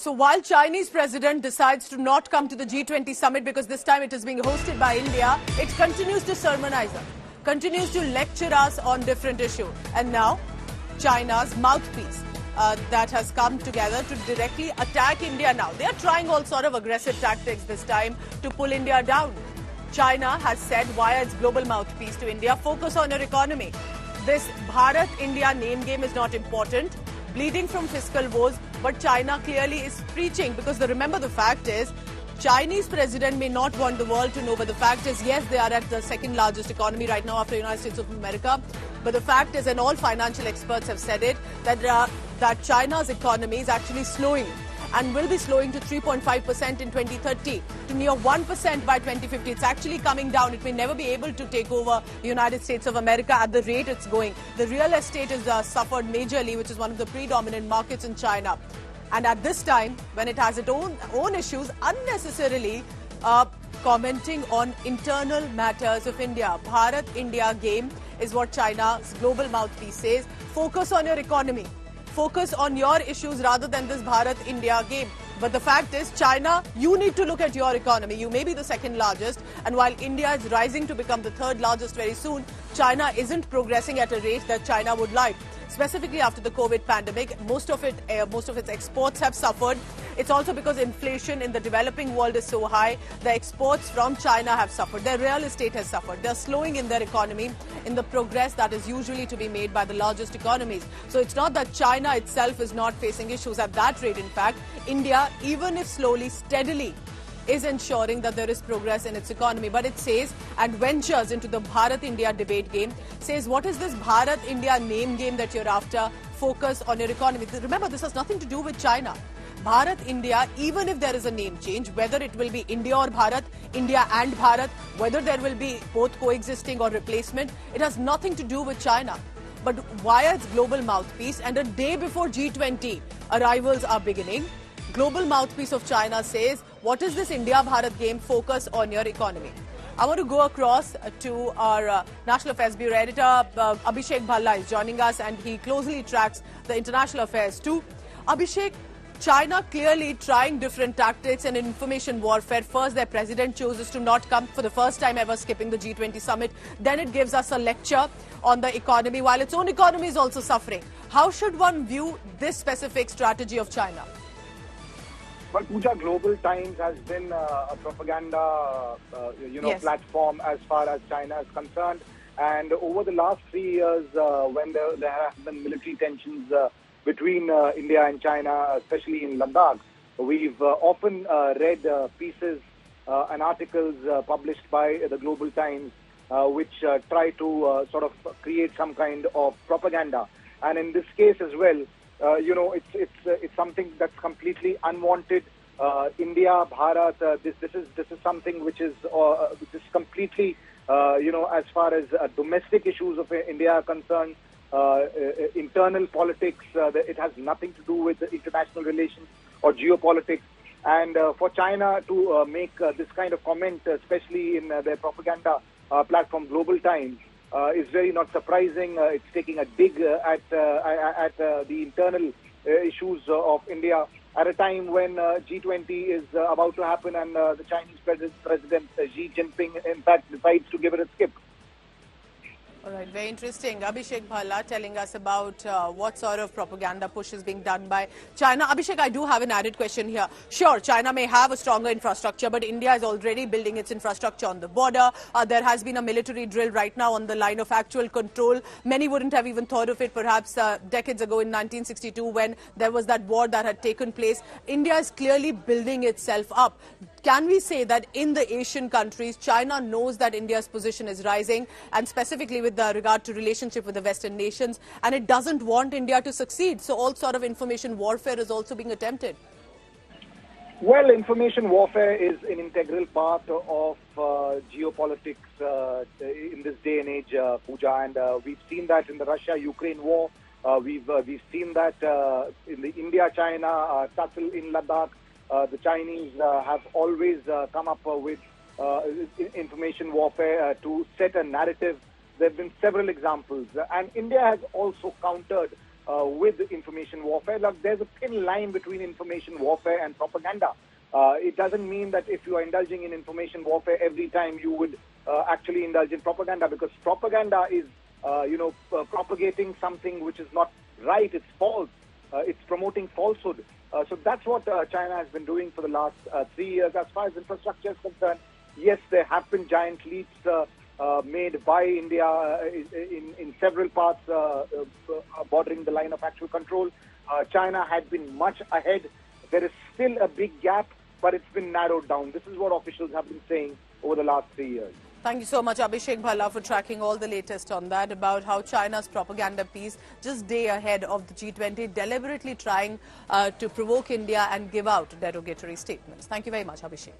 So while Chinese president decides to not come to the G20 summit because this time it is being hosted by India, it continues to sermonize us, continues to lecture us on different issues. And now, China's mouthpiece that has come together to directly attack India now. They are trying all sort of aggressive tactics this time to pull India down. China has said via its global mouthpiece to India, focus on your economy. This Bharat-India name game is not important. Bleeding from fiscal woes, but China clearly is preaching because remember the fact is, Chinese president may not want the world to know, but the fact is, yes, they are at the second largest economy right now after the United States of America. But the fact is, and all financial experts have said it, that China's economy is actually slowing and will be slowing to 3.5% in 2030 to near 1% by 2050. It's actually coming down. It may never be able to take over the United States of America at the rate it's going. The real estate has suffered majorly, which is one of the predominant markets in China. And at this time, when it has its own issues, unnecessarily commenting on internal matters of India. Bharat-India game is what China's global mouthpiece says. Focus on your economy. Focus on your issues rather than this Bharat-India game. But the fact is, China, you need to look at your economy. You may be the second largest. And while India is rising to become the third largest very soon, China isn't progressing at a rate that China would like. Specifically after the COVID pandemic, most of its exports have suffered. It's also because inflation in the developing world is so high. The exports from China have suffered. Their real estate has suffered. They're slowing in their economy in the progress that is usually to be made by the largest economies. So it's not that China itself is not facing issues at that rate. In fact, India, even if slowly, steadily, is ensuring that there is progress in its economy. But it says, and ventures into the Bharat-India debate game, says, what is this Bharat-India name game that you're after? Focus on your economy. Remember, this has nothing to do with China. Bharat-India, even if there is a name change, whether it will be India or Bharat, India and Bharat, whether there will be both coexisting or replacement, it has nothing to do with China. But via its global mouthpiece, and a day before G20 arrivals are beginning, global mouthpiece of China says, what is this India-Bharat game? Focus on your economy. I want to go across to our National Affairs Bureau Editor, Abhishek Bhalla is joining us, and he closely tracks the international affairs too. Abhishek, China clearly trying different tactics and information warfare. First, their president chooses to not come for the first time ever, skipping the G20 summit. Then it gives us a lecture on the economy, while its own economy is also suffering. How should one view this specific strategy of China? Well, Pooja, Global Times has been a propaganda, yes, platform as far as China is concerned. And over the last 3 years, when there have been military tensions between India and China, especially in Ladakh, we've often read pieces and articles published by the Global Times, which try to sort of create some kind of propaganda. And in this case as well, it's something that's completely unwanted. India, Bharat, this is something which is completely, as far as domestic issues of India are concerned, internal politics. It has nothing to do with international relations or geopolitics. And for China to make this kind of comment, especially in their propaganda platform, Global Times, is very not surprising. It's taking a dig at the internal issues of India at a time when G20 is about to happen, and the Chinese President Xi Jinping, in fact, decides to give it a skip. All right, very interesting. Abhishek Bhalla telling us about what sort of propaganda push is being done by China. Abhishek, I do have an added question here. Sure, China may have a stronger infrastructure, but India is already building its infrastructure on the border. There has been a military drill right now on the line of actual control. Many wouldn't have even thought of it perhaps decades ago in 1962 when there was that war that had taken place. India is clearly building itself up. Can we say that in the Asian countries, China knows that India's position is rising, and specifically with regard to relationship with the Western nations, and it doesn't want India to succeed? So all sort of information warfare is also being attempted. Well, information warfare is an integral part of geopolitics in this day and age, Pooja, and we've seen that in the Russia-Ukraine war. We've seen that in the India-China tussle in Ladakh. The Chinese have always come up with information warfare to set a narrative. There have been several examples, and India has also countered with information warfare. Look, there's a thin line between information warfare and propaganda. It doesn't mean that if you are indulging in information warfare every time you would actually indulge in propaganda, because propaganda is, propagating something which is not right. It's false. It's promoting falsehood. So that's what China has been doing for the last 3 years. As far as infrastructure is concerned, yes, there have been giant leaps made by India in several parts bordering the line of actual control. China had been much ahead. There is still a big gap, but it's been narrowed down. This is what officials have been saying over the last 3 years. Thank you so much, Abhishek Bhalla, for tracking all the latest on that, about how China's propaganda piece, just day ahead of the G20, deliberately trying to provoke India and give out derogatory statements. Thank you very much, Abhishek.